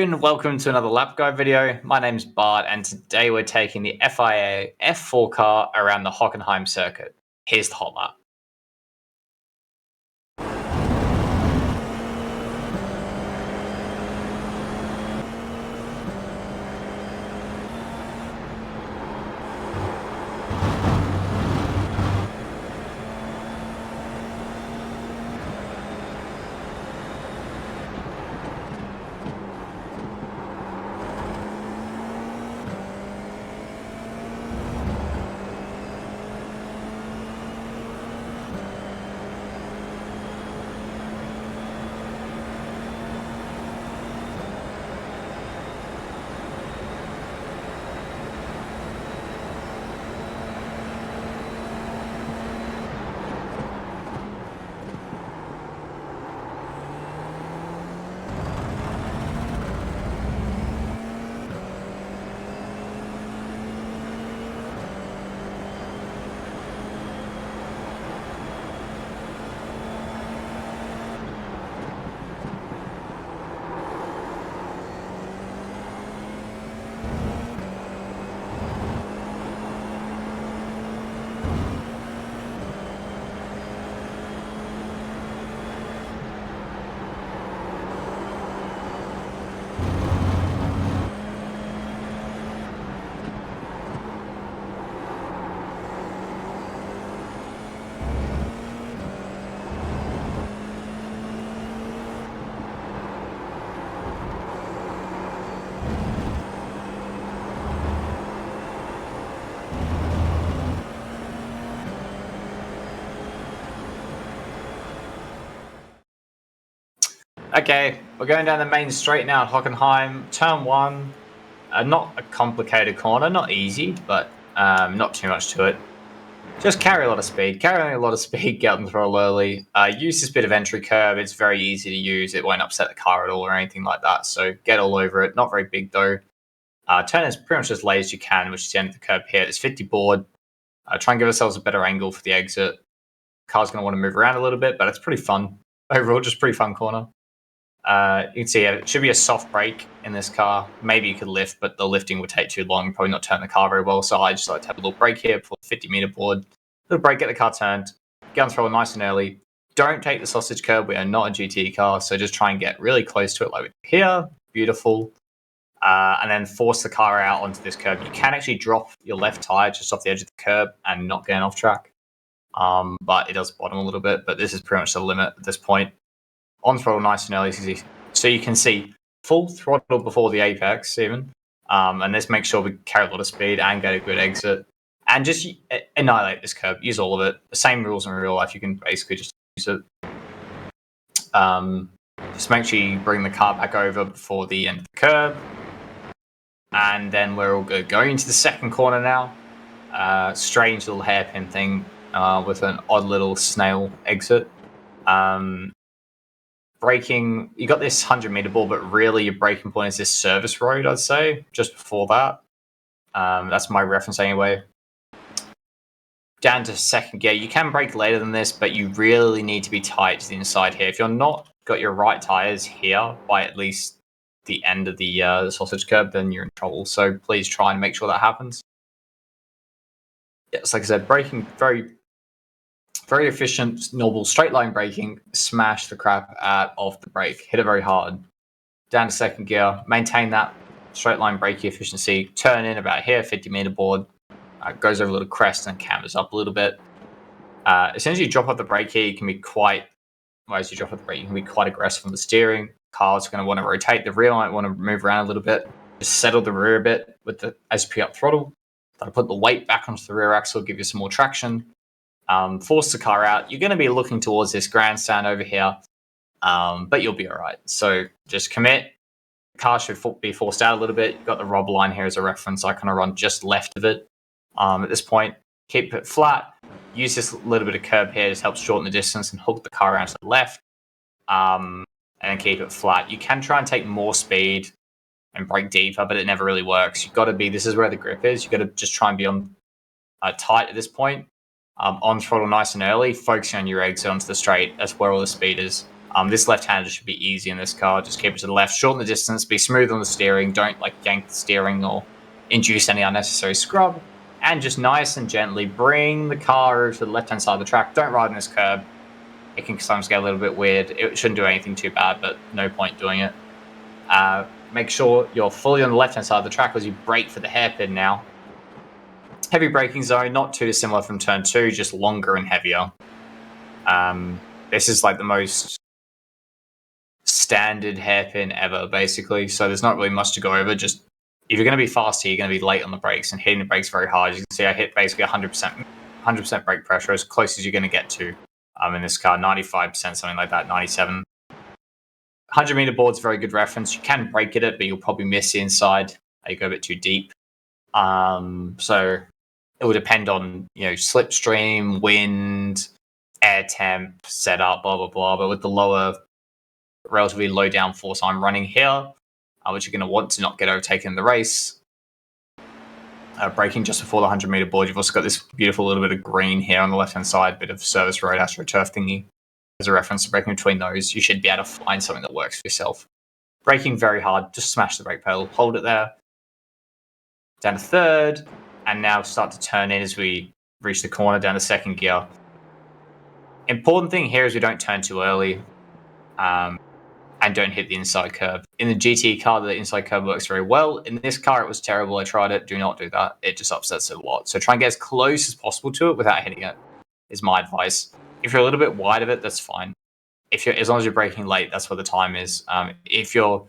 and welcome to another lap guide video. My name's Bart and today we're taking the FIA F4 car around the Hockenheim circuit. Here's the hot lap. Okay, we're going down the main straight now at Hockenheim. Turn 1, not a complicated corner, not easy, but not too much to it. Just carry a lot of speed, get on the throttle early. Use this bit of entry curb, it's very easy to use, it won't upset the car at all or anything like that, so get all over it. Not very big though. Turn as pretty much as late as you can, which is the end of the curb here. It's 50 board. Try and give ourselves a better angle for the exit. Car's going to want to move around a little bit, but it's pretty fun. Overall, just pretty fun corner. You can see it should be a soft brake in this car. Maybe you could lift, but the lifting would take too long, probably not turn the car very well. So I just like to have a little brake here before the 50-meter board. Little brake, get the car turned, get on throttle nice and early. Don't take the sausage curb. We are not a GT car, so just try and get really close to it like we do here. Beautiful. And then force the car out onto this curb. You can actually drop your left tire just off the edge of the curb and not get off track. But it does bottom a little bit, but this is pretty much the limit at this point. On throttle nice and early, so you can see full throttle before the apex even. And this makes sure we carry a lot of speed and get a good exit. And just annihilate this curb, use all of it. The same rules in real life, you can basically just use it. Just make sure you bring the car back over before the end of the curb. And then we're all good. Going into the second corner now. Strange little hairpin thing with an odd little snail exit. Braking, you got this 100-meter ball, but really your braking point is this service road, I'd say, just before that. That's my reference anyway. Down to second gear. You can brake later than this, but you really need to be tight to the inside here. If you're not got your right tires here by at least the end of the sausage curb, then you're in trouble. So please try and make sure that happens. Yes, like I said, braking very efficient, normal straight line braking. Smash the crap out of the brake. Hit it very hard. Down to second gear. Maintain that straight line braking efficiency. Turn in about here, 50-meter board. Goes over a little crest and cambers up a little bit. As soon as you drop off the brake here, you can be quite. Well, as you drop off the brake, you can be quite aggressive on the steering. Car's going to want to rotate. The rear might want to move around a little bit. Just settle the rear a bit with the SP up throttle. That'll put the weight back onto the rear axle, give you some more traction. Force the car out. You're going to be looking towards this grandstand over here, but you'll be all right. So just commit. The car should be forced out a little bit. You've got the rubber line here as a reference. I kind of run just left of it at this point. Keep it flat. Use this little bit of curb here. Just helps shorten the distance and hook the car around to the left. And then keep it flat. You can try and take more speed and brake deeper, but it never really works. You've got to be, this is where the grip is. You've got to just try and be on tight at this point. On throttle nice and early, focusing on your exit onto the straight. That's where all the speed is. This left-hander should be easy in this car. Just keep it to the left, shorten the distance, be smooth on the steering. Don't like yank the steering or induce any unnecessary scrub. And just nice and gently bring the car over to the left-hand side of the track. Don't ride on this curb. It can sometimes get a little bit weird. It shouldn't do anything too bad, but no point doing it. Make sure you're fully on the left-hand side of the track as you brake for the hairpin now. Heavy braking zone, not too dissimilar from turn 2, just longer and heavier. This is like the most standard hairpin ever, basically. So there's not really much to go over. Just if you're going to be fast here, you're going to be late on the brakes and hitting the brakes very hard. As you can see, I hit basically 100% brake pressure, as close as you're going to get to in this car. 95%, something like that, 97. 100-meter board's a very good reference. You can brake at it, but you'll probably miss the inside. You go a bit too deep. So it will depend on slipstream, wind, air temp, setup, blah blah blah. But with the relatively low downforce I'm running here, which you're going to want to not get overtaken in the race. Braking just before the 100-meter board, you've also got this beautiful little bit of green here on the left-hand side, bit of service road AstroTurf thingy. As a reference to braking between those, you should be able to find something that works for yourself. Braking very hard, just smash the brake pedal, hold it there. Down to third, and now start to turn in as we reach the corner down to second gear. Important thing here is we don't turn too early and don't hit the inside curb. In the GT car, the inside curb works very well. In this car, it was terrible. I tried it. Do not do that. It just upsets it a lot. So try and get as close as possible to it without hitting it, is my advice. If you're a little bit wide of it, that's fine. As long as you're braking late, that's where the time is. If you're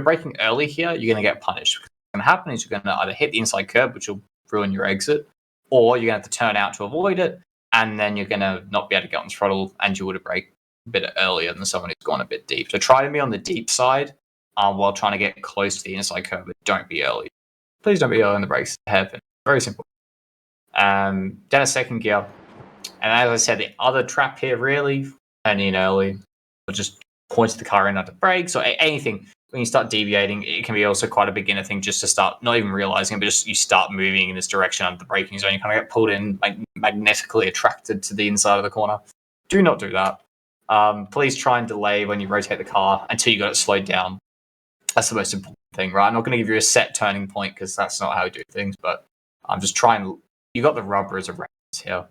braking early here, you're going to get punished. What's going to happen is you're going to either hit the inside curb, which will ruin your exit, or you're going to have to turn out to avoid it, and then you're going to not be able to get on the throttle, and you would have braked a bit earlier than someone who's gone a bit deep. So try to be on the deep side while trying to get close to the inside curb, but don't be early. Please don't be early in the brakes. Hairpin. Very simple. Down a second gear. And as I said, the other trap here, really, turn in early, or just point the car in under brakes, or anything. When you start deviating, it can be also quite a beginner thing just to start not even realizing it, but just you start moving in this direction under the braking zone. You kind of get pulled in, like magnetically attracted to the inside of the corner. Do not do that. Please try and delay when you rotate the car until you got it slowed down. That's the most important thing, right? I'm not going to give you a set turning point because that's not how we do things, but I'm just trying. You got the rubber as a reference here.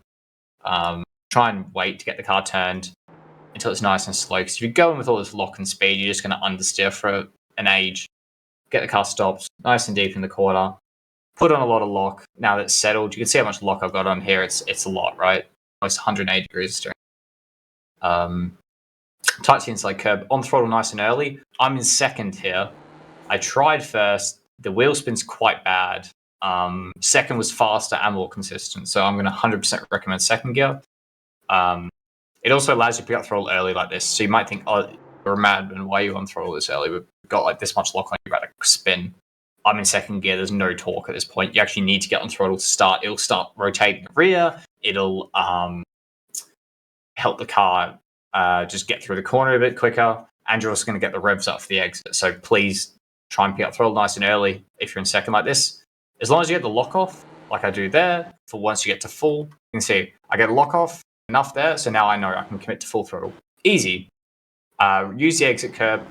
Try and wait to get the car turned until it's nice and slow. Because if you're going with all this lock and speed, you're just going to understeer for an age. Get the car stopped, nice and deep in the corner. Put on a lot of lock. Now that it's settled, you can see how much lock I've got on here. It's a lot, right? Almost 180 degrees of steering. Tight to the inside curb. On throttle nice and early. I'm in second here. I tried first. The wheel spin's quite bad. Second was faster and more consistent, so I'm going to 100% recommend second gear. It also allows you to pick up throttle early like this, so you might think, oh, you're a madman, why are you on throttle this early? We've got like this much lock on, you're about to spin. I'm in second gear, there's no torque at this point. You actually need to get on throttle to start. It'll start rotating the rear, it'll help the car just get through the corner a bit quicker, and you're also going to get the revs up for the exit. So please try and pick up throttle nice and early if you're in second like this. As long as you get the lock off, like I do there, for once you get to full, you can see I get a lock off, enough there, so now I know I can commit to full throttle. Easy. Use the exit curb.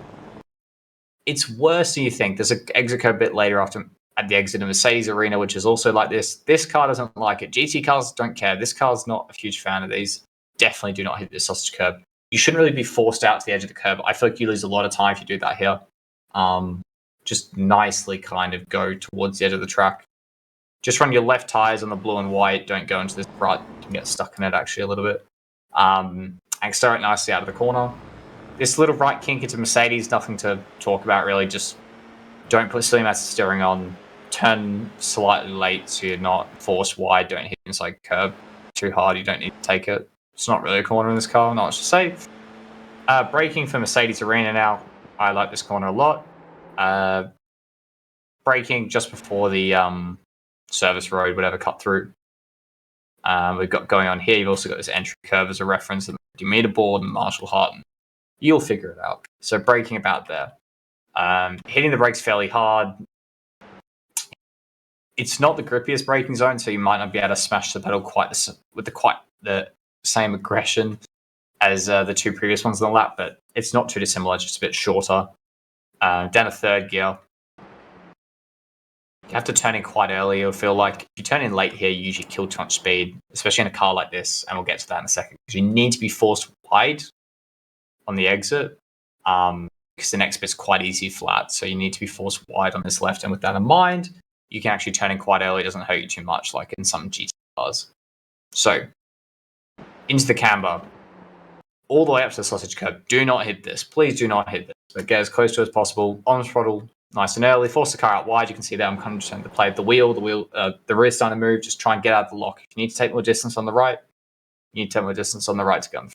It's worse than you think. There's an exit curb a bit later at the exit of Mercedes Arena, which is also like this. This car doesn't like it. GT cars don't care. This car's not a huge fan of these. Definitely do not hit this sausage curb. You shouldn't really be forced out to the edge of the curb. I feel like you lose a lot of time if you do that here. Just nicely kind of go towards the edge of the track. Just run your left tires on the blue and white. Don't go into this rut. You can get stuck in it actually a little bit. Accelerate nicely out of the corner. This little right kink into Mercedes, nothing to talk about really. Just don't put silly amounts of steering on. Turn slightly late so you're not forced wide. Don't hit inside curb too hard. You don't need to take it. It's not really a corner in this car, not much to say. Braking for Mercedes Arena now. I like this corner a lot. Braking just before the service road, whatever, cut through. We've got going on here. You've also got this entry curve as a reference, the meter board and Marshall Harton. You'll figure it out. So braking about there. Hitting the brakes fairly hard. It's not the grippiest braking zone, so you might not be able to smash the pedal quite the same aggression as the two previous ones on the lap, but it's not too dissimilar, just a bit shorter. Down to third gear. You have to turn in quite early. You'll feel like if you turn in late here, you usually kill too much speed, especially in a car like this, and we'll get to that in a second. Because you need to be forced wide on the exit, because the next bit's quite easy flat, so you need to be forced wide on this left. And with that in mind, you can actually turn in quite early. It doesn't hurt you too much, like in some GT cars. So, into the camber. All the way up to the sausage curb. Do not hit this. Please do not hit this. But get as close to it as possible. On throttle, nice and early. Force the car out wide. You can see that I'm kind of just trying to play the wheel. The rear's starting to move. Just try and get out of the lock. If you need to take more distance on the right, you need to take more distance on the right to go.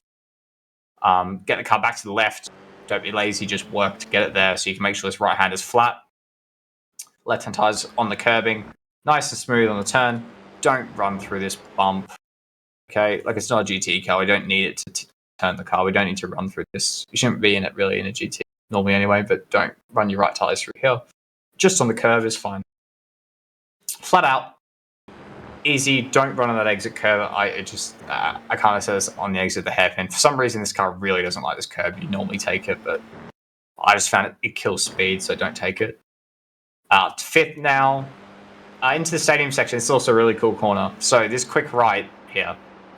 Get the car back to the left. Don't be lazy. Just work to get it there so you can make sure this right hand is flat. Left-hand tire's on the curbing. Nice and smooth on the turn. Don't run through this bump. Okay, like it's not a GT car. We don't need it to turn the car. We don't need to run through this. You shouldn't be in it really in a GT normally anyway, but don't run your right tires through here. Just on the curve is fine. Flat out, easy. Don't run on that exit curve. I kind of say this on the exit of the hairpin. For some reason, this car really doesn't like this curve. You normally take it, but I just found it kills speed, so don't take it. Fifth now, into the stadium section. It's also a really cool corner. So this quick right here.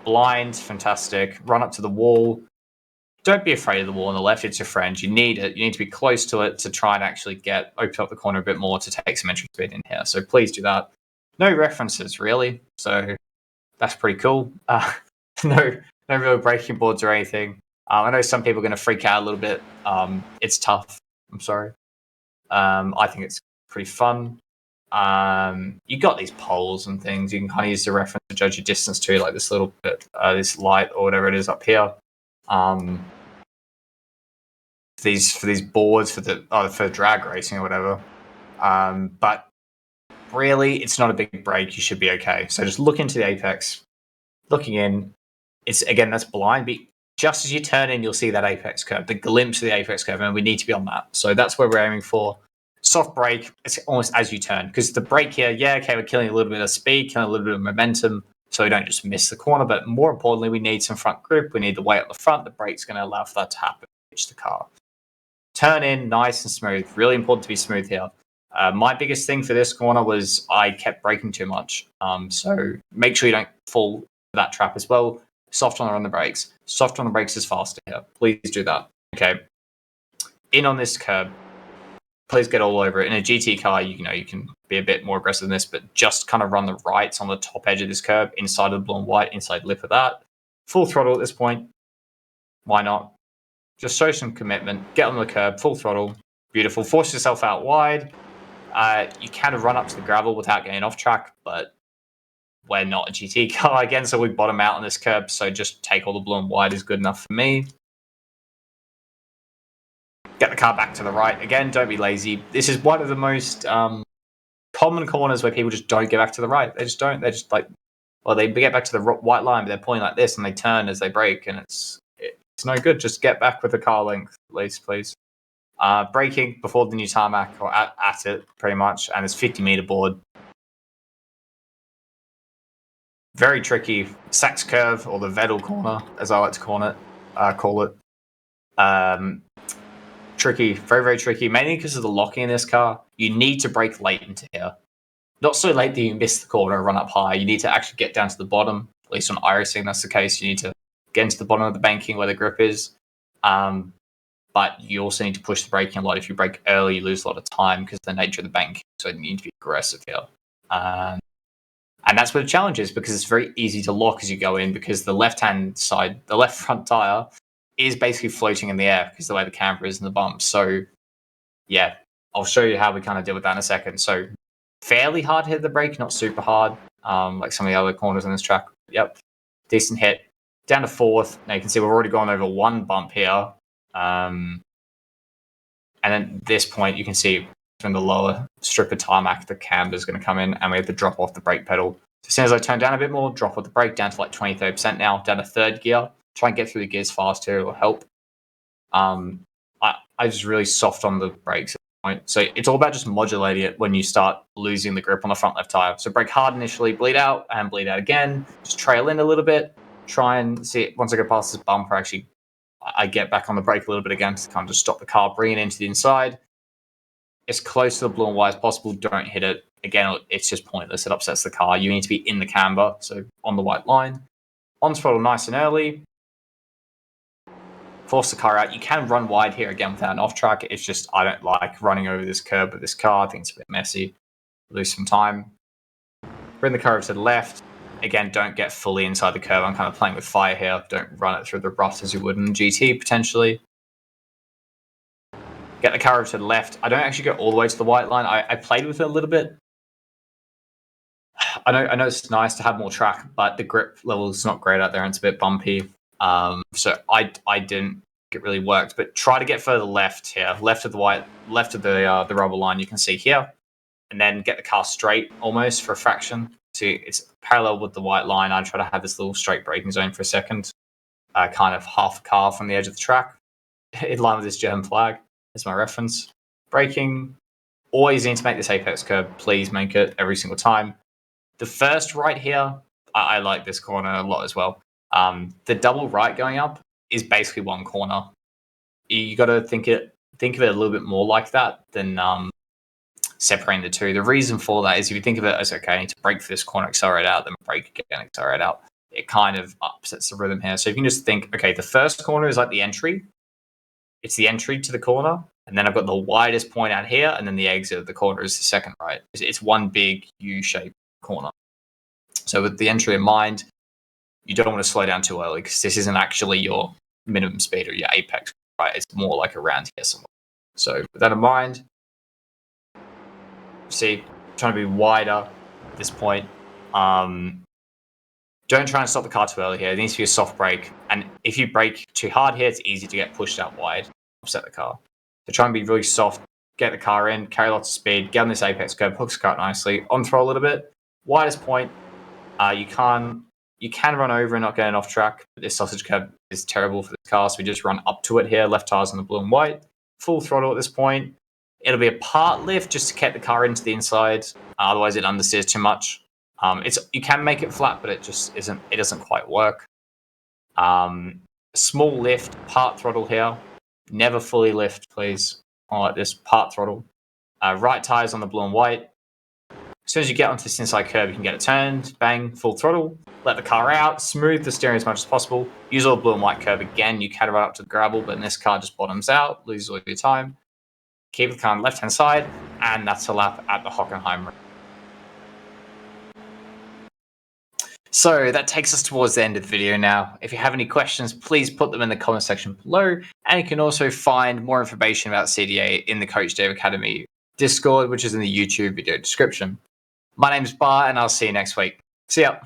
Blind, fantastic. Run up to the wall. Don't be afraid of the wall on the left. It's your friend. You need it. You need to be close to it to try and actually open up the corner a bit more to take some entry speed in here. So please do that. No references, really. So that's pretty cool. No real braking boards or anything. I know some people are going to freak out a little bit. It's tough. I'm sorry. I think it's pretty fun. You got these poles and things. You can kind of use the reference to judge your distance too, like this little bit, this light or whatever it is up here. For these boards for drag racing or whatever. But really, it's not a big break. You should be okay. So just look into the apex. Looking in, that's blind. But just as you turn in, you'll see that apex curve, the glimpse of the apex curve, and we need to be on that. So that's where we're aiming for. Soft brake, it's almost as you turn, because the brake here, we're killing a little bit of speed, killing a little bit of momentum, so we don't just miss the corner. But more importantly, we need some front grip. We need the weight at the front. The brake's going to allow for that to happen. Pitch the car. Turn in, nice and smooth. Really important to be smooth here. My biggest thing for this corner was I kept braking too much. So make sure you don't fall for that trap as well. Soft on the brakes. Soft on the brakes is faster here. Please do that. Okay. In on this curb. Please get all over it. In a GT car, you can be a bit more aggressive than this, but just kind of run the rights on the top edge of this curb, inside of the blue and white, inside lip of that. Full throttle at this point. Why not? Just show some commitment. Get on the curb, full throttle. Beautiful. Force yourself out wide. You can run up to the gravel without getting off track, but we're not a GT car again, so we bottom out on this curb, so just take all the blue and white is good enough for me. Get the car back to the right. Again, don't be lazy. This is one of the most common corners where people just don't get back to the right. They just don't. They're just like, they get back to the white line, but they're pulling like this, and they turn as they brake, and it's no good. Just get back with the car length, at least, please. Braking before the new tarmac, or at it, pretty much, and it's 50-meter board. Very tricky. Sachs curve, or the Vettel corner, as I like to call it. Tricky, very, very tricky, mainly because of the locking in this car. You need to brake late into here. Not so late that you miss the corner or run up high. You need to actually get down to the bottom. At least on iRacing, that's the case. You need to get into the bottom of the banking where the grip is. But you also need to push the braking a lot. If you brake early, you lose a lot of time because of the nature of the banking. So you need to be aggressive here. And that's where the challenge is, because it's very easy to lock as you go in, because the left-hand side, the left front tire, is basically floating in the air because the way the camber is in the bump. So, yeah, I'll show you how we kind of deal with that in a second. So, fairly hard hit the brake, not super hard, like some of the other corners on this track. Yep, decent hit. Down to fourth. Now you can see we've already gone over one bump here. And then at this point, you can see from the lower strip of tarmac, the camber is going to come in, and we have to drop off the brake pedal. So as soon as I turn down a bit more, drop off the brake down to like 20-30% now, down to third gear. Try and get through the gears fast here, it'll help. I just really soft on the brakes at the point. So it's all about just modulating it when you start losing the grip on the front left tire. So brake hard initially, bleed out, and bleed out again. Just trail in a little bit. Try and see it once I go past this bumper, actually I get back on the brake a little bit again to kind of just stop the car, bring it into the inside. As close to the blue and white as possible. Don't hit it. Again, it's just pointless. It upsets the car. You need to be in the camber, so on the white line. On throttle nice and early. Force the car out. You can run wide here again without an off track. It's just I don't like running over this curb with this car. I think it's a bit messy. Lose some time. Bring the car over to the left. Again, don't get fully inside the curb. I'm kind of playing with fire here. Don't run it through the rough as you would in GT potentially. Get the car over to the left. I don't actually go all the way to the white line. I played with it a little bit. I know it's nice to have more track, but the grip level is not great out there and it's a bit bumpy. So I didn't get really worked. But try to get further left here, left of the rubber line. You can see here, and then get the car straight almost for a fraction. So it's parallel with the white line. I try to have this little straight braking zone for a second, kind of half a car from the edge of the track, in line with this German flag. Is my reference. Braking, always need to make this apex curb. Please make it every single time. The first right here, I like this corner a lot as well. The double right going up is basically one corner. You got to think of it a little bit more like that than separating the two. The reason for that is if you think of it as, okay, I need to brake for this corner, accelerate out, then brake again, accelerate out. It kind of upsets the rhythm here. So if you can just think, okay, the first corner is like the entry. It's the entry to the corner, and then I've got the widest point out here, and then the exit of the corner is the second right. It's one big U-shaped corner. So with the entry in mind, you don't want to slow down too early because this isn't actually your minimum speed or your apex, right? It's more like around here somewhere. So with that in mind, see, trying to be wider at this point. Don't try and stop the car too early here. It needs to be a soft brake. And if you brake too hard here, it's easy to get pushed out wide, upset the car. So try and be really soft, get the car in, carry lots of speed, get on this apex curb, hooks the car nicely, on throttle a little bit. Widest point, you can run over and not get an off track. But this sausage curb is terrible for this car, so we just run up to it here. Left tire's on the blue and white. Full throttle at this point. It'll be a part lift just to get the car into the inside. Otherwise, it understeers too much. You can make it flat, but it just isn't. It doesn't quite work. Small lift, part throttle here. Never fully lift, please. I like this part throttle. Right tires on the blue and white. As soon as you get onto this inside curb, you can get it turned. Bang, full throttle. Let the car out. Smooth the steering as much as possible. Use all the blue and white curb again. You can run up to the gravel, but in this car just bottoms out, loses all your time. Keep the car on the left-hand side, and that's a lap at the Hockenheimring. So that takes us towards the end of the video now. If you have any questions, please put them in the comment section below. And you can also find more information about CDA in the Coach Dave Academy Discord, which is in the YouTube video description. My name is Bart, and I'll see you next week. See ya.